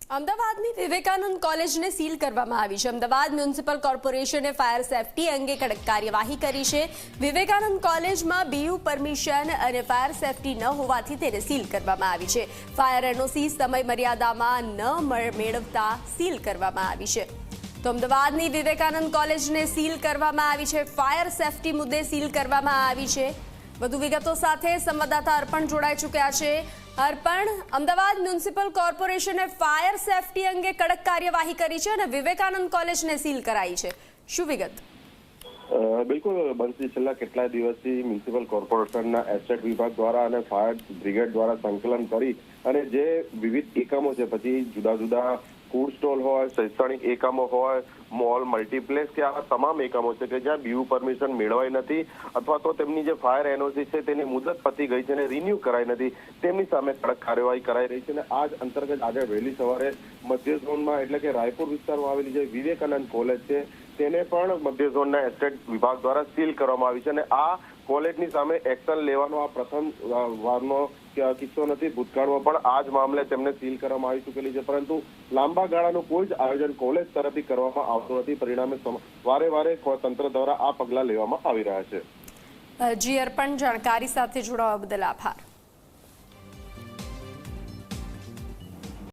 અમદાવાદની વિવેકાનંદ કોલેજને સીલ કરવામાં આવી છે। અમદાવાદ મ્યુનિસિપલ કોર્પોરેશને ફાયર સેફટી અંગે કડક કાર્યવાહી કરી છે। વિવેકાનંદ કોલેજમાં બીયુ પરમિશન અને ફાયર સેફટી ન હોવાથી તેને સીલ કરવામાં આવી છે। ફાયર એનઓસી સમય મર્યાદામાં ન મેળવતા સીલ કરવામાં આવી છે। તો અમદાવાદની વિવેકાનંદ કોલેજને સીલ કરવામાં આવી છે। ફાયર સેફટી મુદ્દે સીલ કરવામાં આવી છે। વધુ વિગતો સાથે સંવાદદાતા અર્પણ જોડાઈ ચૂક્યા છે। અર્પણ, અમદાવાદ મ્યુનિસિપલ કોર્પોરેશને ફાયર સેફટી અંગે કડક કાર્યવાહી કરી છે અને વિવેકાનંદ કોલેજને સીલ કરાઈ છે। શું વિગત? બિલકુલ બંસી, છેલ્લા કેટલાય દિવસથી મ્યુનિસિપલ કોર્પોરેશનના એસ્ટેટ વિભાગ દ્વારા અને ફાયર બ્રિગેડ દ્વારા સંકલન કરી અને જે વિવિધ એકમો છે, પછી જુદા જુદા ફૂડ સ્ટોલ હોય, શૈક્ષણિક એકમો હોય, મોલ, મલ્ટીપ્લેક્સ કે આવા તમામ એકમો છે કે જ્યાં બીયુ પરમિશન મેળવાઈ નથી અથવા તો તેમની જે ફાયર એનઓસી છે તેની મુદત પતી ગઈ છે અને રિન્યુ કરાઈ નથી, તેમની સામે કડક કાર્યવાહી કરાઈ રહી છે। અને આ જ અંતર્ગત આજે વહેલી સવારે મધ્ય ઝોનમાં એટલે કે રાયપુર વિસ્તારમાં આવેલી જે વિવેકાનંદ કોલેજ છે તેને પણ મધ્ય ઝોનના એસ્ટેટ વિભાગ દ્વારા સીલ કરવામાં આવી છે। અને આ કોલેજની સામે એક્શન લેવાનો આ પ્રથમ વારનો કિસ્સો નથી। ભૂતકાળમાં પણ આ જ મામલે તેમને સીલ કરવામાં આવી ચૂકેલી છે, પરંતુ લાંબા ગાળાનું કોઈ જ આયોજન કોલેજ તરફથી કરવામાં આવતું નથી। પરિણામે વારે વારે તંત્ર દ્વારા આ પગલાં લેવામાં આવી રહ્યા છે। જી અર્પણ, જાણકારી સાથે જોડાવા બદલ આભાર।